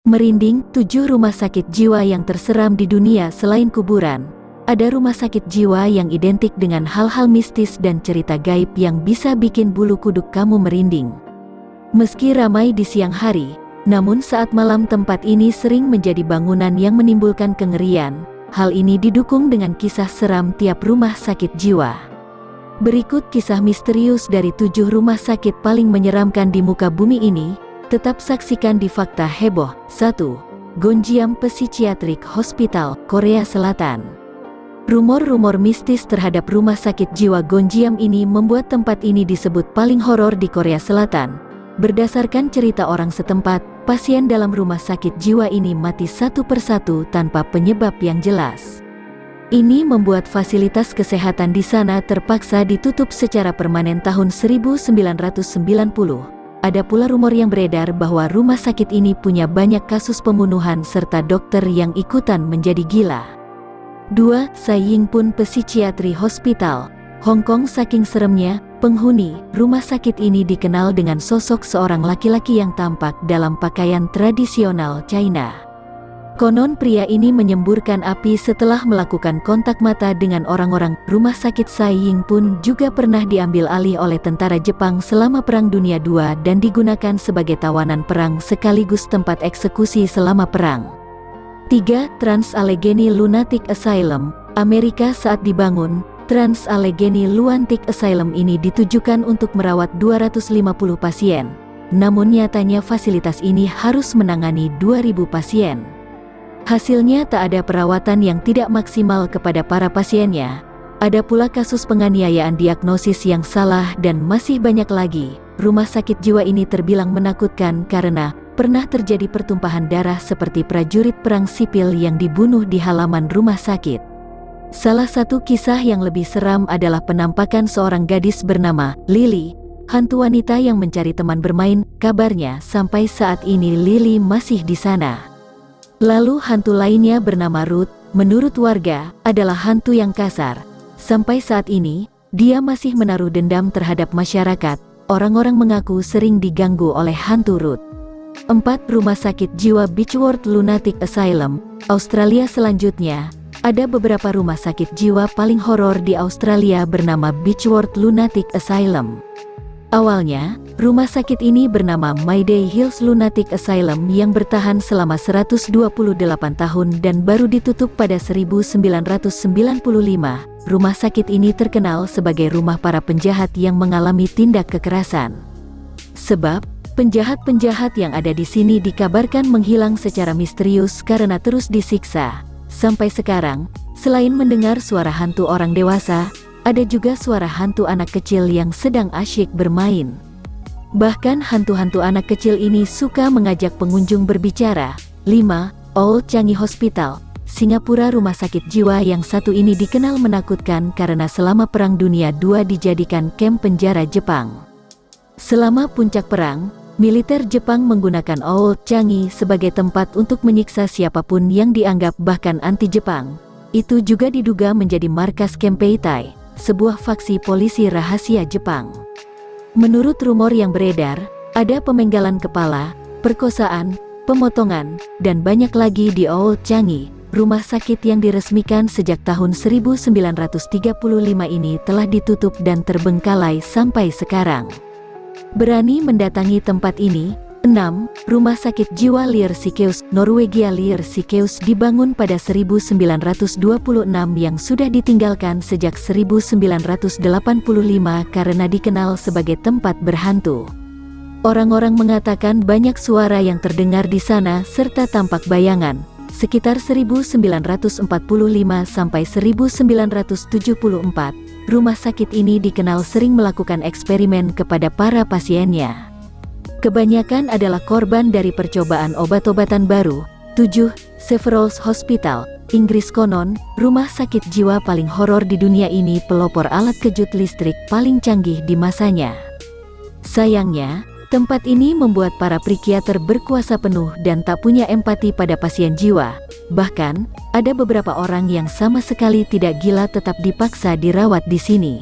Merinding, 7 rumah sakit jiwa yang terseram di dunia selain kuburan. Ada rumah sakit jiwa yang identik dengan hal-hal mistis dan cerita gaib yang bisa bikin bulu kuduk kamu merinding. Meski ramai di siang hari, namun saat malam tempat ini sering menjadi bangunan yang menimbulkan kengerian. Hal ini didukung dengan kisah seram tiap rumah sakit jiwa. Berikut kisah misterius dari 7 rumah sakit paling menyeramkan di muka bumi ini. Tetap saksikan di Fakta Heboh. 1. Gonjiam Psychiatric Hospital, Korea Selatan. Rumor-rumor mistis terhadap rumah sakit jiwa Gonjiam ini membuat tempat ini disebut paling horor di Korea Selatan. Berdasarkan cerita orang setempat, pasien dalam rumah sakit jiwa ini mati satu persatu tanpa penyebab yang jelas. Ini membuat fasilitas kesehatan di sana terpaksa ditutup secara permanen tahun 1990. Ada pula rumor yang beredar bahwa rumah sakit ini punya banyak kasus pembunuhan serta dokter yang ikutan menjadi gila. 2. Sai Ying Pun Psychiatry Hospital, Hong Kong. Saking seremnya, penghuni rumah sakit ini dikenal dengan sosok seorang laki-laki yang tampak dalam pakaian tradisional China. Konon pria ini menyemburkan api setelah melakukan kontak mata dengan orang-orang. Rumah sakit Sai Ying Pun juga pernah diambil alih oleh tentara Jepang selama Perang Dunia II dan digunakan sebagai tawanan perang sekaligus tempat eksekusi selama perang. 3. Trans-Allegheny Lunatic Asylum, Amerika. Saat dibangun, Trans-Allegheny Lunatic Asylum ini ditujukan untuk merawat 250 pasien. Namun nyatanya fasilitas ini harus menangani 2000 pasien. Hasilnya tak ada perawatan yang tidak maksimal kepada para pasiennya. Ada pula kasus penganiayaan, diagnosis yang salah, dan masih banyak lagi. Rumah sakit jiwa ini terbilang menakutkan karena pernah terjadi pertumpahan darah seperti prajurit perang sipil yang dibunuh di halaman rumah sakit. Salah satu kisah yang lebih seram adalah penampakan seorang gadis bernama Lily, hantu wanita yang mencari teman bermain. Kabarnya sampai saat ini Lily masih di sana. Lalu hantu lainnya bernama Ruth, menurut warga, adalah hantu yang kasar. Sampai saat ini, dia masih menaruh dendam terhadap masyarakat. Orang-orang mengaku sering diganggu oleh hantu Ruth. 4. Rumah sakit jiwa Beechworth Lunatic Asylum, Australia. Selanjutnya, ada beberapa rumah sakit jiwa paling horor di Australia bernama Beechworth Lunatic Asylum. Awalnya, rumah sakit ini bernama Mayday Hills Lunatic Asylum yang bertahan selama 128 tahun dan baru ditutup pada 1995. Rumah sakit ini terkenal sebagai rumah para penjahat yang mengalami tindak kekerasan. Sebab, penjahat-penjahat yang ada di sini dikabarkan menghilang secara misterius karena terus disiksa. Sampai sekarang, selain mendengar suara hantu orang dewasa, ada juga suara hantu anak kecil yang sedang asyik bermain. Bahkan hantu-hantu anak kecil ini suka mengajak pengunjung berbicara. 5. Old Changi Hospital, Singapura. Rumah sakit jiwa yang satu ini dikenal menakutkan karena selama Perang Dunia II dijadikan kamp penjara Jepang. Selama puncak perang, militer Jepang menggunakan Old Changi sebagai tempat untuk menyiksa siapapun yang dianggap bahkan anti-Jepang. Itu juga diduga menjadi markas Kempeitai, sebuah faksi polisi rahasia Jepang. Menurut rumor yang beredar, ada pemenggalan kepala, perkosaan, pemotongan, dan banyak lagi di Old Changi. Rumah sakit yang diresmikan sejak tahun 1935 ini telah ditutup dan terbengkalai sampai sekarang. Berani mendatangi tempat ini. 6. Rumah sakit jiwa Lier Sikeus, Norwegia. Lier Sikeus dibangun pada 1926 yang sudah ditinggalkan sejak 1985 karena dikenal sebagai tempat berhantu. Orang-orang mengatakan banyak suara yang terdengar di sana serta tampak bayangan. Sekitar 1945 sampai 1974, rumah sakit ini dikenal sering melakukan eksperimen kepada para pasiennya. Kebanyakan adalah korban dari percobaan obat-obatan baru. 7. Severals Hospital, Inggris. Konon, rumah sakit jiwa paling horor di dunia ini pelopor alat kejut listrik paling canggih di masanya. Sayangnya, tempat ini membuat para psikiater berkuasa penuh dan tak punya empati pada pasien jiwa. Bahkan, ada beberapa orang yang sama sekali tidak gila tetap dipaksa dirawat di sini.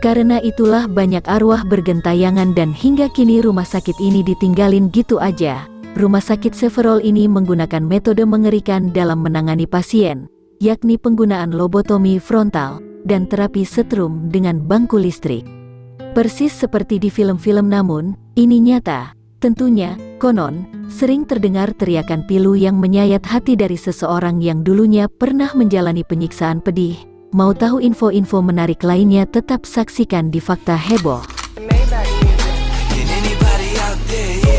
Karena itulah banyak arwah bergentayangan dan hingga kini rumah sakit ini ditinggalin gitu aja. Rumah sakit Severol ini menggunakan metode mengerikan dalam menangani pasien, yakni penggunaan lobotomi frontal dan terapi setrum dengan bangku listrik. Persis seperti di film-film, namun ini nyata. Tentunya, konon, sering terdengar teriakan pilu yang menyayat hati dari seseorang yang dulunya pernah menjalani penyiksaan pedih. Mau tahu info-info menarik lainnya, tetap saksikan di Fakta Heboh. Can anybody out there